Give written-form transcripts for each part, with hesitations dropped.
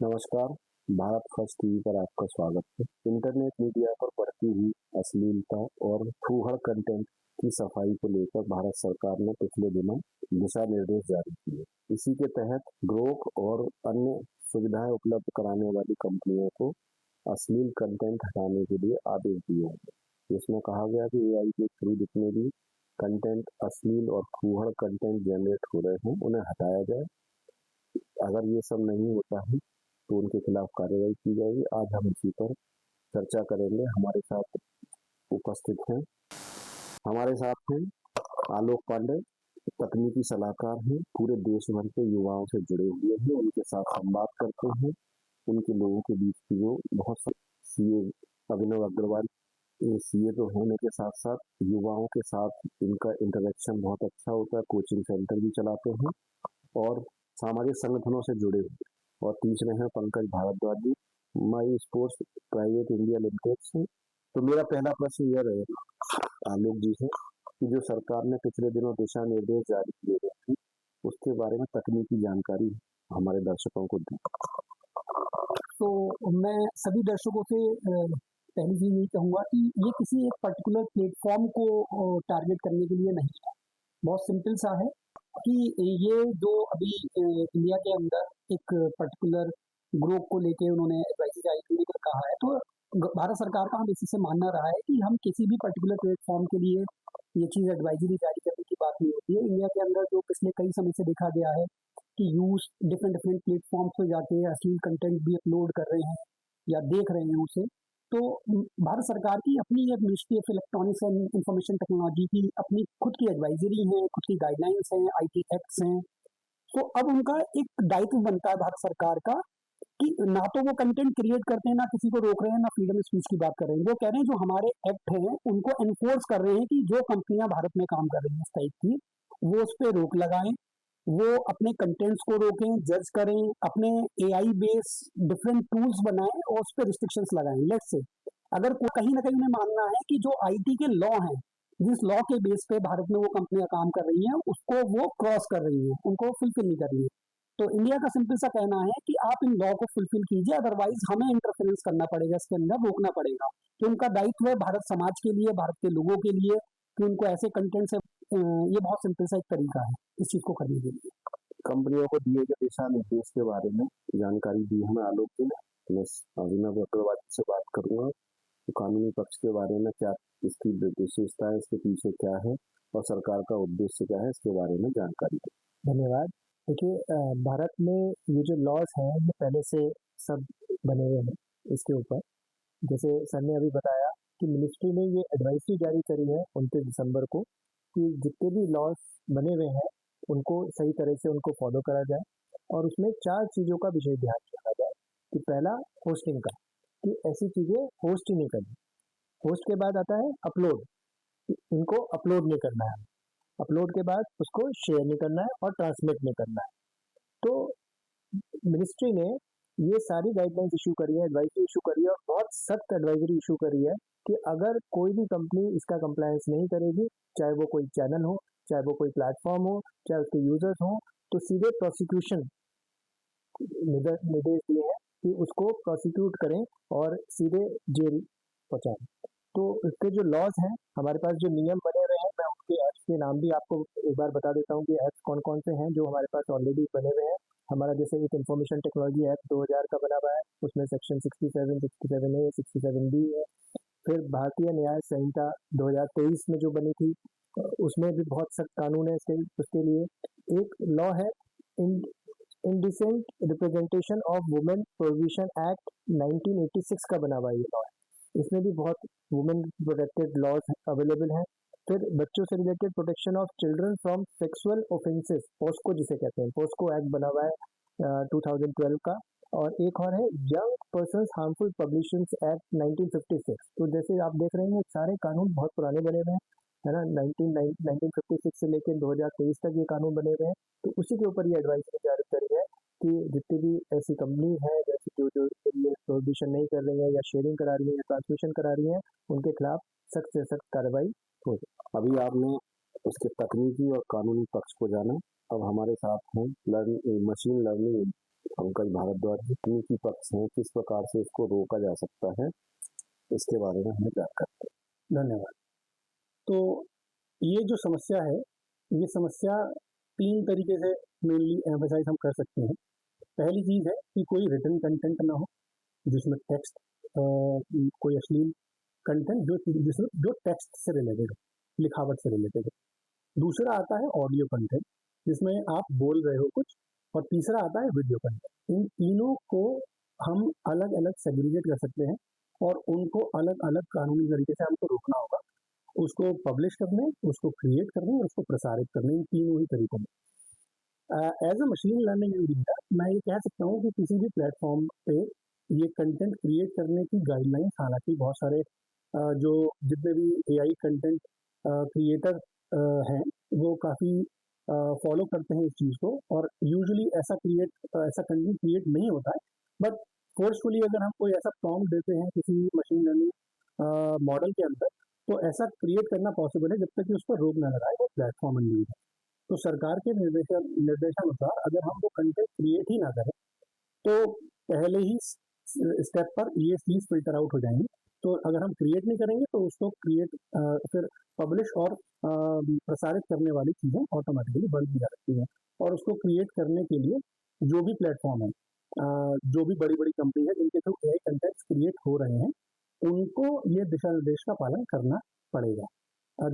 नमस्कार, Bharat first TV पर आपका स्वागत है। इंटरनेट मीडिया पर बढ़ती हुई अश्लीलता और फूहड़ कंटेंट की सफाई को लेकर भारत सरकार ने पिछले दिनों दिशा निर्देश जारी किए। इसी के तहत ग्रोक और अन्य सुविधाएं उपलब्ध कराने वाली कंपनियों को अश्लील कंटेंट हटाने के लिए आदेश दिए हैं। इसमें कहा गया कि एआई के थ्रू जितने भी कंटेंट अश्लील और फूहड़ कंटेंट जनरेट हो रहे हैं उन्हें हटाया जाए। अगर ये सब नहीं होता है तो उनके खिलाफ कार्रवाई की जाएगी। आज हम इसी पर चर्चा करेंगे। हमारे साथ उपस्थित हैं आलोक पांडे, तकनीकी सलाहकार हैं, पूरे देश भर के युवाओं से जुड़े हुए हैं, उनके साथ संवाद करते हैं। उनके लोगों के बीच की जो बहुत सीए अभिनव अग्रवाल, सीए तो होने के साथ साथ युवाओं के साथ इनका इंटरेक्शन बहुत अच्छा होता है। कोचिंग सेंटर भी चलाते हैं और सामाजिक संगठनों से जुड़े हुए। और तीसरे हैं Pankaj Bhardwaj ji, my sports private India limited से। तो मेरा पहला प्रश्न यह रहेगा आलोक जी से कि जो सरकार ने पिछले दिनों दिशा निर्देश जारी किए गए थे उसके बारे में तकनीकी जानकारी हमारे दर्शकों को दी। तो मैं सभी दर्शकों से पहली चीज यही कहूँगा कि ये किसी एक पर्टिकुलर प्लेटफॉर्म को टारगेट करने के लिए नहीं है। बहुत सिंपल सा है कि ये जो अभी इंडिया के अंदर एक पर्टिकुलर ग्रुप को लेके उन्होंने एडवाइजरी जारी करने का कहा है, तो भारत सरकार का हम इसी से मानना रहा है कि हम किसी भी पर्टिकुलर प्लेटफॉर्म के लिए ये चीज़ एडवाइजरी जारी करने की बात नहीं होती है। इंडिया के अंदर जो पिछले कई समय से देखा गया है कि यूथ डिफरेंट डिफरेंट प्लेटफॉर्म्स पे जाके अश्लील कंटेंट भी अपलोड कर रहे हैं या देख रहे हैं उसे, तो भारत सरकार की अपनी एक ministry of electronics and information technology की अपनी खुद की एडवाइजरी है, खुद की गाइडलाइंस हैं, आईटी एक्ट्स हैं। तो अब उनका एक दायित्व बनता है भारत सरकार का कि ना तो वो कंटेंट क्रिएट करते हैं, ना किसी को रोक रहे हैं, ना फ्रीडम स्पीच की बात कर रहे हैं। वो कह रहे हैं जो हमारे एक्ट हैं उनको एनफोर्स कर रहे हैं कि जो कंपनियां भारत में काम कर रही हैं इस टाइप की, वो उस पर रोक लगाएं, वो अपने कंटेंट्स को रोकें, जज करें, अपने एआई बेस डिफरेंट टूल्स बनाएं और उस पर रिस्ट्रिक्शंस लगाएं। लेट्स से अगर कहीं ना कहीं उन्हें मानना है कि जो आईटी के लॉ हैं, जिस लॉ के बेस पे भारत में वो कंपनियां काम कर रही हैं, उसको वो क्रॉस कर रही हैं, उनको फुलफिल नहीं कर रही है, तो इंडिया का सिंपल सा कहना है कि आप इन लॉ को फुलफिल कीजिए, अदरवाइज हमें इंटरफेरेंस करना पड़ेगा, इसके अंदर रोकना पड़ेगा। कि उनका दायित्व है भारत समाज के लिए, भारत के लोगों के लिए, कि उनको ऐसे कंटेंट से ये बहुत सिंपल सा एक तरीका है इस चीज को करने के लिए। कंपनियों को दिए गए दिशा निर्देश के बारे में जानकारी दी हमें आलोक जी ने। मैं अभिनव अग्रवाल जी से बात करूंगा तो कानूनी पक्ष के बारे में क्या इसकी विशेषता है, इसके पीछे क्या है और सरकार का उद्देश्य क्या है, इसके बारे में जानकारी दें। धन्यवाद। देखिए, भारत में ये जो लॉज हैं ये पहले से सब बने हुए हैं इसके ऊपर। जैसे सर ने अभी बताया कि मिनिस्ट्री ने ये एडवाइजरी जारी करी है 29 दिसंबर को कि जितने भी लॉज बने हुए हैं उनको सही तरह से उनको फॉलो करा जाए, और उसमें 4 चीज़ों का विशेष ध्यान रखा जाए। कि पहला, होस्टिंग का, कि ऐसी चीज़ें होस्ट ही नहीं करनी। होस्ट के बाद आता है अपलोड, इनको अपलोड नहीं करना है। अपलोड के बाद उसको शेयर नहीं करना है और ट्रांसमिट नहीं करना है। तो मिनिस्ट्री ने ये सारी गाइडलाइंस इशू करी है, एडवाइजरी इशू करी है, और बहुत सख्त एडवाइजरी इशू करी है कि अगर कोई भी कंपनी इसका कंप्लायंस नहीं करेगी, चाहे वो कोई चैनल हो, चाहे वो कोई प्लेटफॉर्म हो, चाहे उसके यूजर्स हो, तो सीधे प्रोसिक्यूशन निर्देश दिए हैं कि उसको प्रोसिक्यूट करें और सीधे जेल पहुंचाएं। तो इसके जो लॉज हैं, हमारे पास जो नियम बने हुए हैं, मैं उनके ऐप्स के नाम भी आपको एक बार बता देता हूँ कि ऐप्स कौन कौन से हैं जो हमारे पास ऑलरेडी बने हुए हैं। हमारा जैसे एक इंफॉर्मेशन टेक्नोलॉजी एक्ट 2000 का बना हुआ है, उसमें सेक्शन 67, 67A, 67B है। फिर भारतीय न्याय संहिता 2023 में जो बनी थी, उसमें भी बहुत सख्त कानून है उसके लिए। एक लॉ है indecent representation of women provision act 1986 का बना हुआ ये लॉ है। इसमें भी बहुत वुमेन प्रोटेक्टेड लॉज अवेलेबल हैं। फिर बच्चों से related protection of children from sexual offences, POCSO जिसे कहते हैं, पोस्को एक्ट बना हुआ है 2012 का। और एक और है यंग पर्संस हार्मफुल पब्लिशंस एक्ट 1956। तो जैसे आप देख रहे हैं सारे कानून बहुत पुराने बने हुए हैं, है ना। 1956 से लेकर 2023 तक ये कानून बने हुए हैं। तो उसी के ऊपर ये एडवाइजरी जारी करी है कि जितनी भी ऐसी कंपनी है जैसे जो ये प्रोहिबिशन नहीं कर रही है या शेयरिंग करा रही है या ट्रांसमिशन करा रही है, उनके खिलाफ सख्त से सख्त कार्रवाई हो। अभी आपने उसके तकनीकी और कानूनी पक्ष को जाना। अब हमारे साथ हैं मशीन लर्निंग पंकज भारद्वाज जी तकनीकी पक्ष हैं, किस प्रकार से इसको रोका जा सकता है, इसके बारे में हमें जानकारी दें। धन्यवाद। तो ये जो समस्या है, ये समस्या 3 तरीके से मेनली एम्फसाइज़ हम कर सकते हैं। पहली चीज़ है कि कोई रिटन कंटेंट ना हो, जिसमें टेक्स्ट कोई अश्लील कंटेंट जो टेक्स्ट से रिलेटेड हो, लिखावट से रिलेटेड हो। दूसरा आता है ऑडियो कंटेंट, जिसमें आप बोल रहे हो कुछ, और तीसरा आता है वीडियो कंटेंट। इन तीनों को हम अलग-अलग सेग्रीगेट कर सकते हैं और उनको अलग-अलग कानूनी तरीके से हमको रोकना होगा। उसको पब्लिश करने, उसको क्रिएट करने और उसको प्रसारित करने, इन तीनों ही तरीकों में। As a machine learning engineer मैं ये कह सकता हूँ कि किसी भी प्लेटफॉर्म पे ये कंटेंट क्रिएट करने की गाइडलाइंस, हालांकि बहुत सारे जो जितने भी एआई कंटेंट क्रिएटर हैं वो काफ़ी फॉलो करते हैं इस चीज़ को, और यूजुअली ऐसा कंटेंट क्रिएट नहीं होता है। बट फोर्सफुली अगर हम कोई ऐसा प्रॉम्प्ट देते हैं किसी मशीन लर्निंग मॉडल के अंदर, तो ऐसा क्रिएट करना पॉसिबल है जब तक कि उस पर रोक न लगाए वो प्लेटफॉर्म इंडिविजुअल। तो सरकार के निर्देशानुसार अगर हम वो कंटेंट क्रिएट ही ना करें, तो पहले ही स्टेप पर ये चीज़ फिल्टर आउट हो जाएंगी। तो अगर हम क्रिएट नहीं करेंगे तो उसको फिर पब्लिश और प्रसारित करने वाली चीज़ें ऑटोमेटिकली बंद की जा सकती हैं। और उसको क्रिएट करने के लिए जो भी प्लेटफॉर्म है, जो भी बड़ी बड़ी कंपनी है जिनके थ्रू एआई कंटेंट क्रिएट हो रहे हैं, उनको ये दिशा निर्देश का पालन करना पड़ेगा।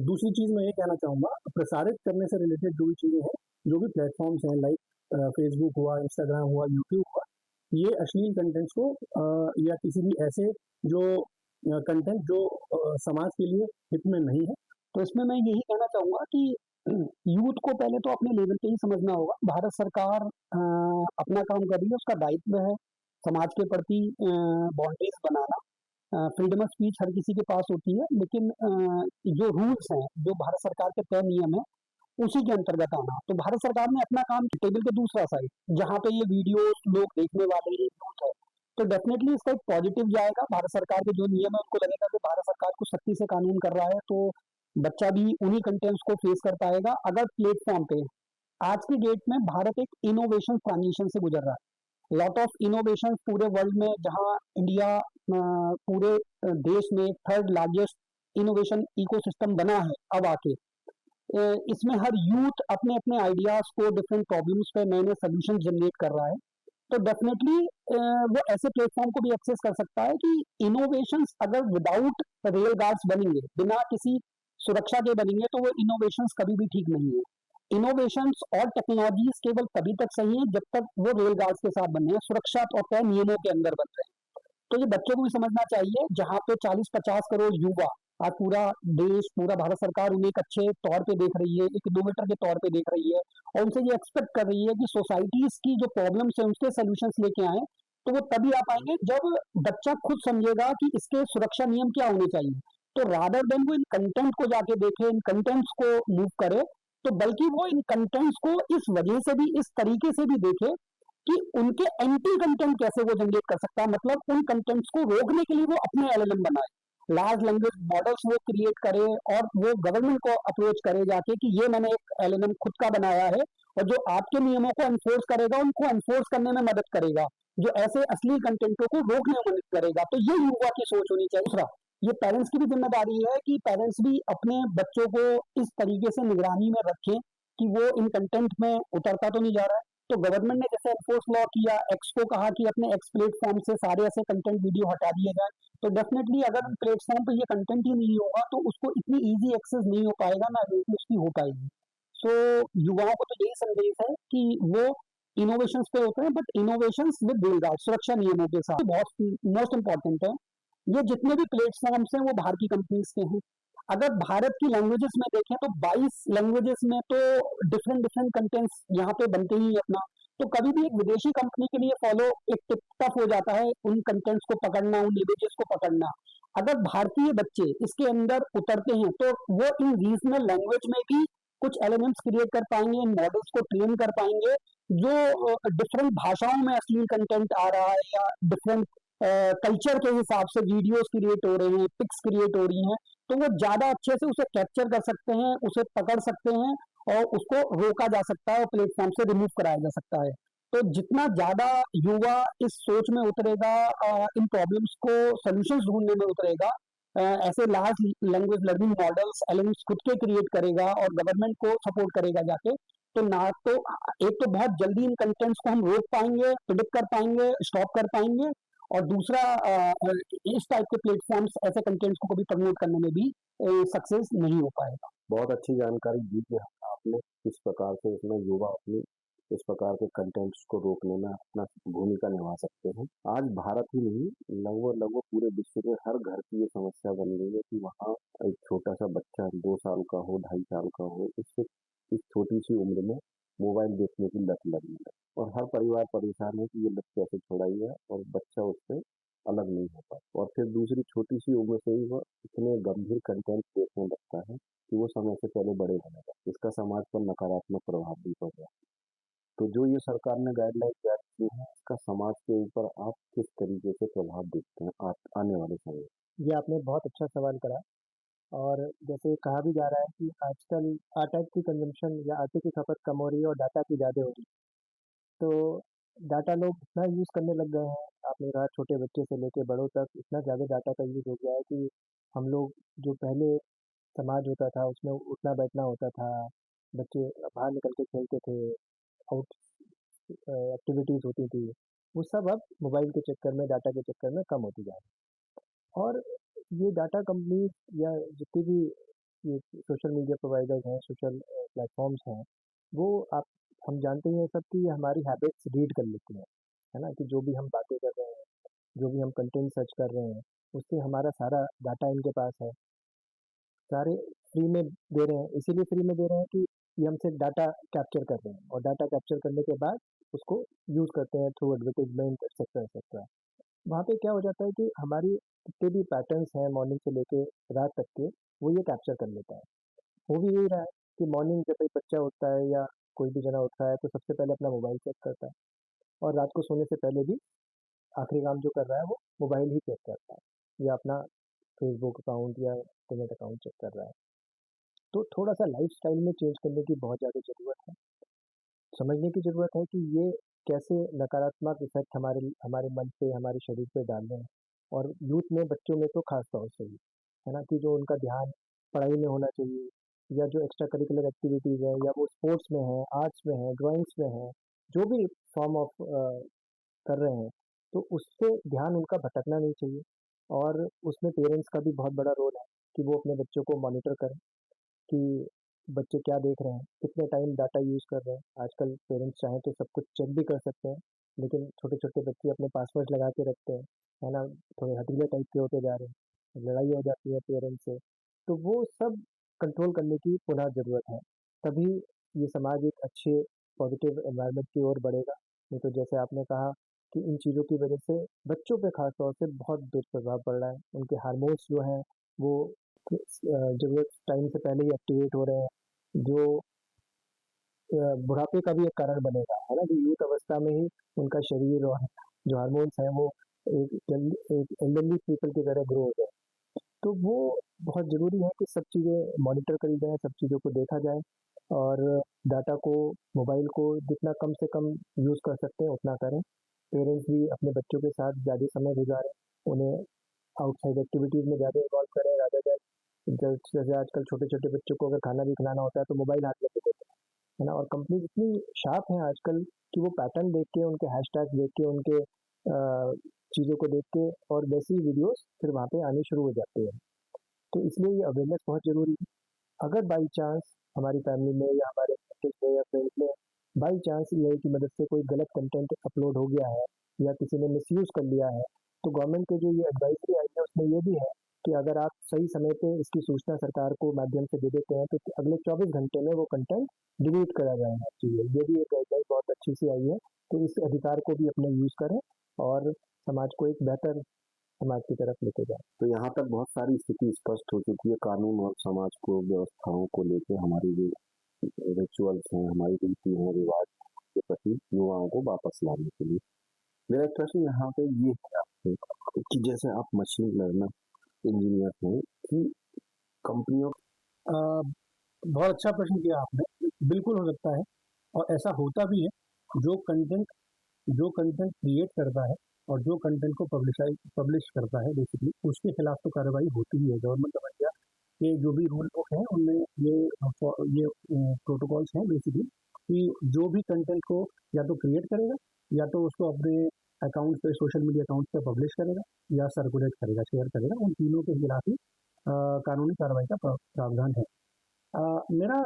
दूसरी चीज़ मैं ये कहना चाहूँगा, प्रसारित करने से रिलेटेड जो भी चीज़ें हैं, जो भी प्लेटफॉर्म्स हैं लाइक फेसबुक हुआ, इंस्टाग्राम हुआ, यूट्यूब हुआ, ये अश्लील कंटेंट्स को या किसी भी ऐसे जो कंटेंट जो समाज के लिए हित में नहीं है, तो इसमें मैं यही कहना चाहूँगा कि यूथ को पहले तो अपने लेवल पे ही समझना होगा। भारत सरकार अपना काम कर रही है, उसका दायित्व है समाज के प्रति बाउंड्रीज बनाना। फ्रीडम ऑफ स्पीच हर किसी के पास होती है, लेकिन जो रूल्स हैं, जो भारत सरकार के तय नियम है, उसी के अंतर्गत आना। तो भारत सरकार ने अपना काम, टेबल के दूसरा साइड जहाँ पे ये वीडियो लोग देखने वाले ही यूथ है, तो डेफिनेटली इसका एक पॉजिटिव जाएगा। भारत सरकार के जो नियम है उनको लगेगा कि भारत सरकार को सख्ती से कानून कर रहा है, तो बच्चा भी उन्हीं कंटेंट्स को फेस कर पाएगा। अगर प्लेटफॉर्म पे आज की डेट में भारत एक इनोवेशन ट्रांजिशन से गुजर रहा है, लॉट ऑफ इनोवेशन पूरे वर्ल्ड में, जहां इंडिया पूरे देश में थर्ड लार्जेस्ट इनोवेशन इकोसिस्टम बना है अब आके, इसमें हर यूथ अपने अपने आइडियाज को, डिफरेंट प्रॉब्लम्स पे नए नए सोल्यूशन जनरेट कर रहा है। तो डेफिनेटली वो ऐसे प्लेटफॉर्म को भी एक्सेस कर सकता है कि इनोवेशंस अगर विदाउट रेल गार्ड्स बनेंगे, बिना किसी सुरक्षा के बनेंगे, तो वो इनोवेशंस कभी भी ठीक नहीं है। इनोवेशंस और टेक्नोलॉजीज केवल तभी तक सही है जब तक वो रेल गार्ड्स के साथ बन रहे हैं, सुरक्षा और तय नियमों के अंदर बन रहे हैं। तो ये बच्चों को भी समझना चाहिए, जहाँ पे 40-50 करोड़ युवा, आज पूरा देश, पूरा भारत सरकार उन्हें एक अच्छे तौर पे देख रही है, एक इनोवेटर के तौर पे देख रही है, और उनसे ये एक्सपेक्ट कर रही है कि सोसाइटीज की जो प्रॉब्लम्स है उसके सोल्यूशंस लेके आए। तो वो तभी आ पाएंगे जब बच्चा खुद समझेगा कि इसके सुरक्षा नियम क्या होने चाहिए। तो रादर देन वो इन कंटेंट को जाके देखे, इन कंटेंट्स को मूव करे, तो बल्कि वो इन कंटेंट्स को इस वजह से भी, इस तरीके से भी देखे कि उनके एंटी कंटेंट कैसे वो जनरेट कर सकता है। मतलब उन कंटेंट्स को रोकने के लिए वो अपने एलएलएम बनाए, लार्ज लैंग्वेज मॉडल्स वो क्रिएट करे, और वो गवर्नमेंट को अप्रोच करे जाके कि ये मैंने एक एलएलएम खुद का बनाया है, और जो आपके नियमों को एनफोर्स करेगा, उनको एनफोर्स करने में मदद करेगा, जो ऐसे असली कंटेंटों को रोकने में मदद करेगा। तो ये युवा की सोच होनी चाहिए। दूसरा, ये पेरेंट्स की भी जिम्मेदारी है कि पेरेंट्स भी अपने बच्चों को इस तरीके से निगरानी में रखें कि वो इन कंटेंट में उतरता तो नहीं जा रहा है। तो गवर्नमेंट ने जैसे एनफोर्स लॉ किया, एक्स को कहा कि अपने एक्स प्लेटफॉर्म से सारे ऐसे कंटेंट वीडियो हटा दिए जाए, तो डेफिनेटली अगर प्लेटफॉर्म पे ये कंटेंट ही नहीं होगा तो उसको इतनी इजी एक्सेस नहीं हो पाएगा, ना उसकी हो पाएगी। सो युवाओं को तो यही संदेश है कि वो इनोवेशंस पे होते हैं, बट इनोवेशंस विद रेलगार्ड, सुरक्षा नियमों के साथ, बहुत मोस्ट इंपॉर्टेंट है। ये जितने भी प्लेटफॉर्म्स हैं वो बाहर की कंपनीज के हैं। अगर भारत की लैंग्वेजेस में देखें तो 22 लैंग्वेजेस में तो डिफरेंट डिफरेंट कंटेंट्स यहाँ पे बनते ही अपना। तो कभी भी एक विदेशी कंपनी के लिए फॉलो एक टफ हो जाता है उन कंटेंट्स को पकड़ना, उन इमेजेस को पकड़ना। अगर भारतीय बच्चे इसके अंदर उतरते हैं तो वो इन रीजनल लैंग्वेज में भी कुछ एलिमेंट्स क्रिएट कर पाएंगे, इन मॉडल्स को ट्रेन कर पाएंगे। जो डिफरेंट भाषाओं में अश्लील कंटेंट आ रहा है, या डिफरेंट कल्चर के हिसाब से वीडियोस क्रिएट हो रहे हैं, पिक्स क्रिएट हो रही हैं, तो वो ज्यादा अच्छे से उसे कैप्चर कर सकते हैं, उसे पकड़ सकते हैं, और उसको रोका जा सकता है और प्लेटफॉर्म से रिमूव कराया जा सकता है। तो जितना ज़्यादा युवा इस सोच में उतरेगा, इन प्रॉब्लम्स को सॉल्यूशंस ढूँढने में उतरेगा, ऐसे large language learning models, LLMs खुद के क्रिएट करेगा और गवर्नमेंट को सपोर्ट करेगा जाके, तो ना तो एक तो बहुत जल्दी इन कंटेंट्स को हम रोक पाएँगे, प्रिडिक्ट कर पाएँगे, स्टॉप कर पाएँगे, और दूसरा इस टाइप के प्लेटफ़ॉर्म्स ऐसे कंटेंट्स को कभी प्रमोट करने में भी सक्सेस नहीं हो पाएगा। बहुत अच्छी जानकारी दी कि आपने किस प्रकार से इसमें युवा अपनी इस प्रकार के कंटेंट्स को रोकने में अपना भूमिका निभा सकते हैं। आज भारत ही नहीं, लगभग पूरे विश्व के हर घर की ये समस्या बन गई है कि वहाँ एक छोटा सा बच्चा 2 साल का हो, 2.5 साल का हो, इससे इस छोटी सी उम्र में मोबाइल देखने की लत लगी है और हर परिवार परेशान है कि ये लत कैसे छुड़ाई जाए और बच्चा उससे अलग नहीं हो पाता। और फिर दूसरी छोटी सी उम्र से ही वह इतने गंभीर कंटेंट देखने लगता है कि वो समय से पहले बड़े होने लगते। इसका समाज पर नकारात्मक प्रभाव भी पड़ रहा है। तो जो ये सरकार ने गाइडलाइन जारी की है, इसका समाज के ऊपर आप किस तरीके से प्रभाव देखते हैं आने वाले समय में? ये आपने बहुत अच्छा सवाल करा। और जैसे कहा भी जा रहा है कि आजकल आटा की कंजम्पशन या आटे की खपत कम हो रही है और डाटा की ज़्यादा हो रही है। तो डाटा लोग इतना यूज़ करने लग गए हैं, आपने कहा छोटे बच्चे से लेके बड़ों तक इतना ज़्यादा डाटा का यूज़ हो गया है कि हम लोग जो पहले समाज होता था उसमें उठना बैठना होता था, बच्चे बाहर निकल के खेलते थे, आउट एक्टिविटीज़ होती थी, वो सब अब मोबाइल के चक्कर में, डाटा के चक्कर में कम होती जा रही है। और ये डाटा कंपनीज़ या जितनी भी ये सोशल मीडिया प्रोवाइडर्स हैं, सोशल प्लेटफ़ॉर्म्स हैं, वो आप हम जानते ही हैं सब कि ये हमारी हैबिट्स रीड कर लेती हैं, है ना? कि जो भी हम बातें कर रहे हैं, जो भी हम कंटेंट सर्च कर रहे हैं, उससे हमारा सारा डाटा इनके पास है। सारे फ्री में दे रहे हैं, इसीलिए फ्री में दे रहे हैं कि ये हमसे डाटा कैप्चर कर रहे हैं और डाटा कैप्चर करने के बाद उसको यूज़ करते हैं थ्रू एडवर्टाइज़मेंट एटसेट्रा, एटसेट्रा। वहाँ पे क्या हो जाता है कि हमारी जितने भी पैटर्न्स हैं मॉर्निंग से लेके रात तक के, वो ये कैप्चर कर लेता है। हो भी यही रहा है कि मॉर्निंग जब एक बच्चा उठता है या कोई भी जना उठता है तो सबसे पहले अपना मोबाइल चेक करता है और रात को सोने से पहले भी आखिरी काम जो कर रहा है वो मोबाइल ही चेक करता है या अपना फेसबुक अकाउंट या इंटरनेट अकाउंट चेक कर रहा है। तो थोड़ा-सा लाइफ़स्टाइल में चेंज करने की बहुत ज़्यादा ज़रूरत है। समझने की ज़रूरत है कि ये कैसे नकारात्मक इफ़ेक्ट हमारे मन पे, हमारे शरीर पे डाल रहे हैं और यूथ में, बच्चों में तो ख़ास तौर से ही, है ना? कि जो उनका ध्यान पढ़ाई में होना चाहिए या जो एक्स्ट्रा करिकुलर एक्टिविटीज़ हैं या वो स्पोर्ट्स में हैं, आर्ट्स में हैं, ड्राइंग्स में हैं, जो भी फ़ॉर्म ऑफ कर रहे हैं, तो उससे ध्यान उनका भटकना नहीं चाहिए। और उसमें पेरेंट्स का भी बहुत बड़ा रोल है कि वो अपने बच्चों को मॉनिटर करें कि बच्चे क्या देख रहे हैं, कितने टाइम डाटा यूज़ कर रहे हैं। आजकल पेरेंट्स चाहें तो सब कुछ चेक भी कर सकते हैं, लेकिन छोटे-छोटे बच्चे अपने पासवर्ड्स लगा के रखते हैं, है ना? थोड़े हठीले टाइप के होते जा रहे हैं, लड़ाई हो जाती है पेरेंट्स से। तो वो सब कंट्रोल करने की पुनः ज़रूरत है, तभी ये समाज एक अच्छे पॉजिटिव एनवायरनमेंट की ओर बढ़ेगा। नहीं तो जैसे आपने कहा कि इन चीज़ों की वजह से बच्चों पे ख़ास तौर से बहुत दुष्प्रभाव पड़ रहा है। उनके हार्मोन्स जो हैं वो ज़रूरत टाइम से पहले ही एक्टिवेट हो रहे हैं, जो बुढ़ापे का भी एक कारण बनेगा, है ना? कि यूथ अवस्था में ही उनका शरीर और जो हार्मोन्स हैं वो एक एल्डरली पीपल की तरह ग्रो हो जाए। तो वो बहुत ज़रूरी है कि सब चीज़ें मॉनिटर करी जाएँ, सब चीज़ों को देखा जाए और डाटा को, मोबाइल को जितना कम से कम यूज़ कर सकते हैं उतना करें। पेरेंट्स भी अपने बच्चों के साथ ज़्यादा समय गुज़ारें, उन्हें आउटसाइड एक्टिविटीज़ में ज़्यादा इन्वॉल्व करें रादर दैन जैसे आजकल छोटे-छोटे बच्चों को अगर खाना भी खिलाना होता है तो मोबाइल हाथ में दे देते हैं, है ना? और कंपनीज़ इतनी शार्प हैं आजकल कि वो पैटर्न देख के, उनके हैशटैग देख के, उनके चीज़ों को देख के और वैसी ही वीडियोज़ फिर वहाँ पे आनी शुरू हो जाती है। तो इसलिए ये अवेयरनेस बहुत ज़रूरी है। अगर बाई चांस हमारी फैमिली में या हमारे रिलेटिव्स में या फ्रेंड्स में बाई चांस एआई की मदद से कोई गलत कंटेंट अपलोड हो गया है या किसी ने मिसयूज़ कर लिया है, तो गवर्नमेंट की जो ये एडवाइज़री आई है उसमें ये भी है कि अगर आप सही समय पे इसकी सूचना सरकार को माध्यम से दे देते हैं तो अगले 24 घंटे में वो कंटेंट डिलीट करा जाना चाहिए। ये भी एक गाइडलाइन बहुत अच्छी सी आई है, तो इस अधिकार को भी अपने यूज़ करें और समाज को एक बेहतर समाज की तरफ लेके जाएँ। तो यहाँ तक बहुत सारी स्थिति स्पष्ट हो चुकी है कानून और समाज को, व्यवस्थाओं को लेके हमारी जो रिचुअल्स हैं, हमारी रीति हैं, रिवाज के प्रति युवाओं को वापस लाने के लिए। मेरा एक प्रश्न यहाँ पे ये है आपसे कि जैसे आप मशीन लर्नर इंजीनियर हैं कि कंपनियों बहुत अच्छा प्रश्न किया आपने। बिल्कुल हो सकता है और ऐसा होता भी है। जो कंटेंट जो कंटेंट क्रिएट करता है और जो कंटेंट को पब्लिश करता है बेसिकली उसके खिलाफ तो कार्रवाई होती ही है। गवर्नमेंट ऑफ इंडिया के जो भी रूल बुक हैं उनमें ये प्रोटोकॉल्स हैं बेसिकली कि जो भी कंटेंट को या तो क्रिएट करेगा या तो उसको अपने अकाउंट पे, सोशल मीडिया अकाउंट पे पब्लिश करेगा या सर्कुलेट करेगा, शेयर करेगा, उन तीनों के खिलाफ ही कानूनी कार्रवाई का प्रावधान है। मेरा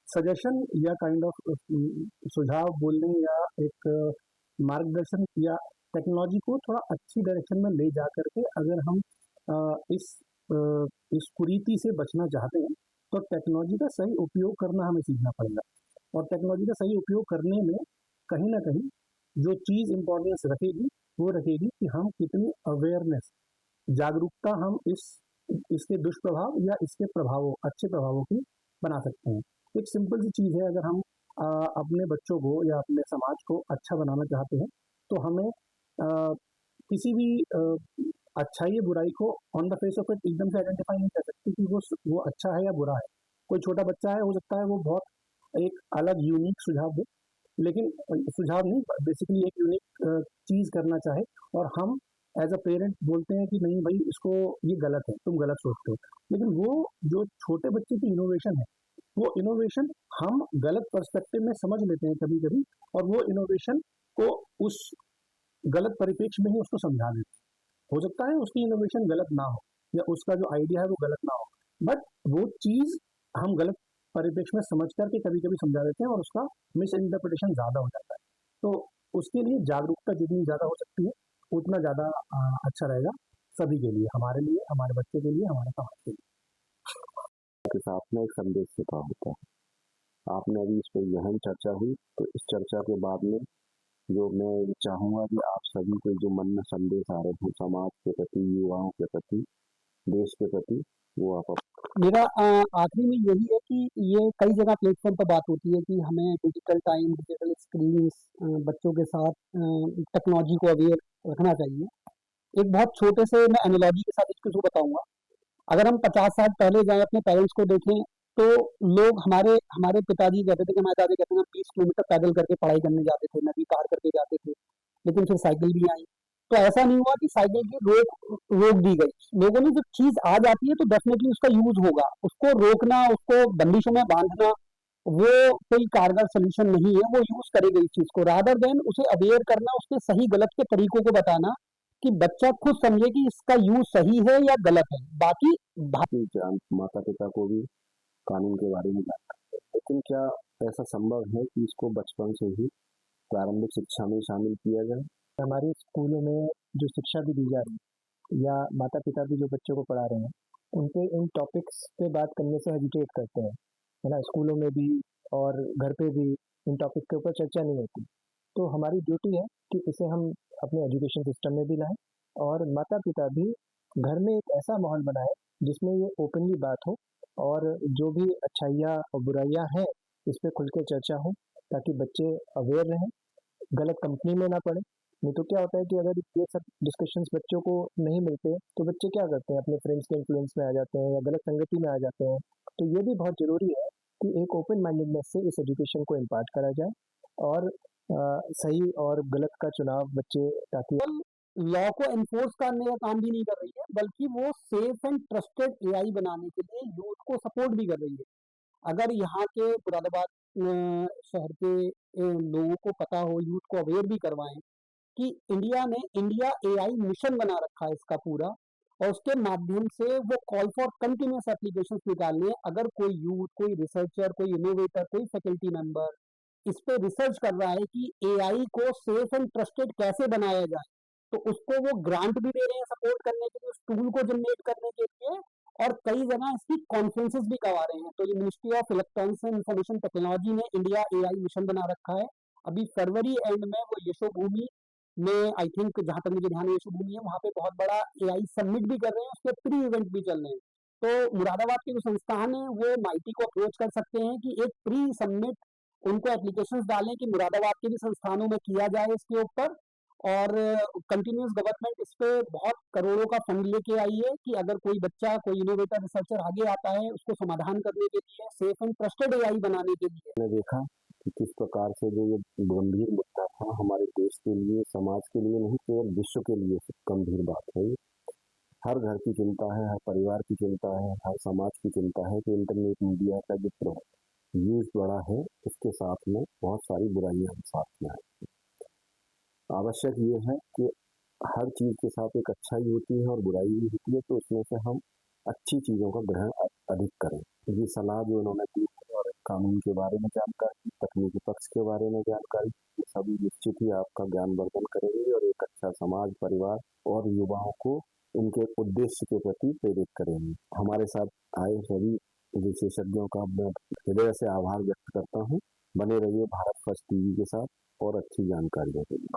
सजेशन या काइंड ऑफ सुझाव बोलने या एक मार्गदर्शन या टेक्नोलॉजी को थोड़ा अच्छी डायरेक्शन में ले जा करके अगर हम इस कुरीति से बचना चाहते हैं तो टेक्नोलॉजी का सही उपयोग करना हमें सीखना पड़ेगा। और टेक्नोलॉजी का सही उपयोग करने में कहीं ना कहीं जो चीज़ इम्पोर्टेंस रखेगी वो रखेगी कि हम कितनी अवेयरनेस, जागरूकता हम इसके दुष्प्रभाव या इसके प्रभावों, अच्छे प्रभावों की बना सकते हैं। एक सिंपल सी चीज़ है, अगर हम अपने बच्चों को या अपने समाज को अच्छा बनाना चाहते हैं तो हमें किसी भी अच्छाई या बुराई को on the face of it एकदम से आइडेंटिफाई नहीं कर सकते कि वो अच्छा है या बुरा है। कोई छोटा बच्चा है, हो सकता है वो बहुत एक अलग यूनिक सुझाव दे, लेकिन सुझाव नहीं, बेसिकली एक यूनिक चीज़ करना चाहे और हम एज अ पेरेंट बोलते हैं कि नहीं भाई इसको ये गलत है, तुम गलत सोचते हो। लेकिन वो जो छोटे बच्चे की इनोवेशन है, वो इनोवेशन हम गलत पर्सपेक्टिव में समझ लेते हैं कभी कभी, और वो इनोवेशन को उस गलत परिप्रेक्ष्य में ही उसको समझा देते हैं। हो सकता है उसकी इनोवेशन गलत ना हो या उसका जो आइडिया है वो गलत ना हो, बट वो चीज़ हम गलत परिप्रेक्ष्य में समझ करके कभी कभी समझा देते हैं और उसका मिस इंटरप्रिटेशन ज़्यादा हो जाता है। तो उसके लिए जागरूकता जितनी ज़्यादा हो सकती है उतना ज़्यादा अच्छा रहेगा सभी के लिए, हमारे लिए, हमारे बच्चे के लिए, हमारे समाज के लिए। के साथ में एक संदेश छिपा होता है। आपने अभी इस पर गहन चर्चा हुई, तो इस चर्चा के बाद में जो मैं चाहूँगा कि आप सभी को जो मन में संदेश आ रहे हैं समाज के प्रति, युवाओं के प्रति, देश के प्रति, वो आप मेरा आखिरी में यही है कि ये कई जगह प्लेटफॉर्म पर बात होती है कि हमें डिजिटल टाइम, डिजिटल स्क्रीन्स बच्चों के साथ टेक्नोलॉजी को अवेयर रखना चाहिए। एक बहुत छोटे से मैं एनालॉजी के साथ इसको बताऊंगा। अगर हम 50 साल पहले जाएं अपने पेरेंट्स को देखें तो लोग हमारे हमारे पिताजी कहते थे कि हमारे दादा कहते थे 20 किलोमीटर पैदल करके पढ़ाई करने जाते थे, नदी पार करके जाते थे, लेकिन फिर साइकिल भी आई। तो ऐसा नहीं हुआ कि साइकिल की रोक दी गई। लोगों ने जब चीज आ जाती है तो डेफिनेटली उसका यूज होगा। उसको रोकना, उसको बंदिशों में बांधना वो कोई कारगर सोल्यूशन नहीं है। वो यूज करेगा इस चीज को, रादर देन उसे अवेयर करना, उसके सही गलत के तरीकों को बताना कि बच्चा खुद समझे कि इसका यूज सही है या गलत है। बाकी माता पिता को भी कानून के बारे में जानकारी है, लेकिन क्या ऐसा संभव है कि इसको बचपन से ही प्रारंभिक शिक्षा में शामिल किया जाए? हमारे स्कूलों में जो शिक्षा भी दी जा रही है या माता पिता भी जो बच्चों को पढ़ा रहे हैं, उनपे इन टॉपिक्स पे बात करने से हेजिटेट करते हैं, है ना। स्कूलों में भी और घर पे भी इन टॉपिक के ऊपर चर्चा नहीं होती। तो हमारी ड्यूटी है कि इसे हम अपने एजुकेशन सिस्टम में भी लाएं और माता पिता भी घर में एक ऐसा माहौल बनाए जिसमें ये ओपनली बात हो और जो भी अच्छाइयाँ और बुराइयाँ हैं इस पर खुल के चर्चा हो, ताकि बच्चे अवेयर रहें, गलत कंपनी में ना पड़े। नहीं तो क्या होता है कि अगर ये सब डिस्कशंस बच्चों को नहीं मिलते तो बच्चे क्या करते हैं, अपने फ्रेंड्स के इन्फ्लुएंस में आ जाते हैं या गलत संगति में आ जाते हैं। तो ये भी बहुत ज़रूरी है कि एक ओपन माइंडेडनेस से इस एजुकेशन को इम्पार्ट करा जाए और सही और गलत का चुनाव बच्चे, ताकि लॉ को एनफोर्स करने का काम भी नहीं कर रही है, बल्कि वो सेफ एंड ट्रस्टेड एआई बनाने के लिए यूथ को सपोर्ट भी कर रही है। अगर यहाँ के मुरादाबाद शहर के लोगों को पता हो, यूथ को अवेयर भी करवाएं कि इंडिया ने इंडिया एआई मिशन बना रखा है इसका पूरा, और उसके माध्यम से वो कॉल फॉर कंटिन्यूस एप्लीकेशंस निकालने। अगर कोई यूथ, कोई रिसर्चर, कोई इनोवेटर, कोई फैकल्टी मेंबर इस पे रिसर्च कर रहा है कि एआई को सेफ एंड ट्रस्टेड कैसे बनाया जाए, तो उसको वो ग्रांट भी दे रहे हैं सपोर्ट करने के लिए, उस टूल को जनरेट करने के लिए, और कई जगह इसकी कॉन्फ्रेंसेस भी करवा रहे हैं। तो ये ministry of electronics and information technology ने इंडिया एआई मिशन बना रखा है। अभी फरवरी एंड में वो यशोभूमि में, आई थिंक जहां तक मुझे ध्यान है यशोभूमि है, वहां पे बहुत बड़ा एआई समिट भी कर रहे हैं, उसके प्री इवेंट भी चल रहे हैं। तो मुरादाबाद के जो संस्थान है वो माइटी को अप्रोच कर सकते हैं कि एक प्री सबमिट उनको एप्लीकेशंस डालें कि मुरादाबाद के भी संस्थानों में किया जाए इसके ऊपर। और कंटिन्यूस गवर्नमेंट इस पे बहुत करोड़ों का फंड लेके आई है कि अगर कोई बच्चा, कोई इनोवेटर, रिसर्चर आगे आता है उसको समाधान करने के लिए, सेफ एंड ट्रस्टेड एआई बनाने के लिए। मैंने देखा कि किस प्रकार से जो ये गंभीर मुद्दा था हमारे देश के लिए, समाज के लिए नहीं, केवल विश्व के लिए गंभीर बात है ये। हर घर की चिंता है, हर परिवार की चिंता है, हर समाज की चिंता है कि इंटरनेट मीडिया का जो यूज़ बढ़ा है, उसके साथ में बहुत सारी बुराइयाँ भी साथ में आई। आवश्यक ये है कि हर चीज़ के साथ एक अच्छाई होती है और बुराई भी होती है, तो उसमें से हम अच्छी चीज़ों का ग्रहण अधिक करें। ये सलाह जो इन्होंने दी है और कानून के बारे में जानकारी, तकनीकी पक्ष के बारे में जानकारी, ये सभी निश्चित ही आपका ज्ञानवर्धन करेंगे और एक अच्छा समाज, परिवार और युवाओं को उनके उद्देश्य के प्रति प्रेरित करेंगे। हमारे साथ आए सभी विशेषज्ञों का मैं हृदय से आभार व्यक्त करता हूँ। बने रहिए भारत फर्स्ट टीवी के साथ और अच्छी जानकारियों के लिए।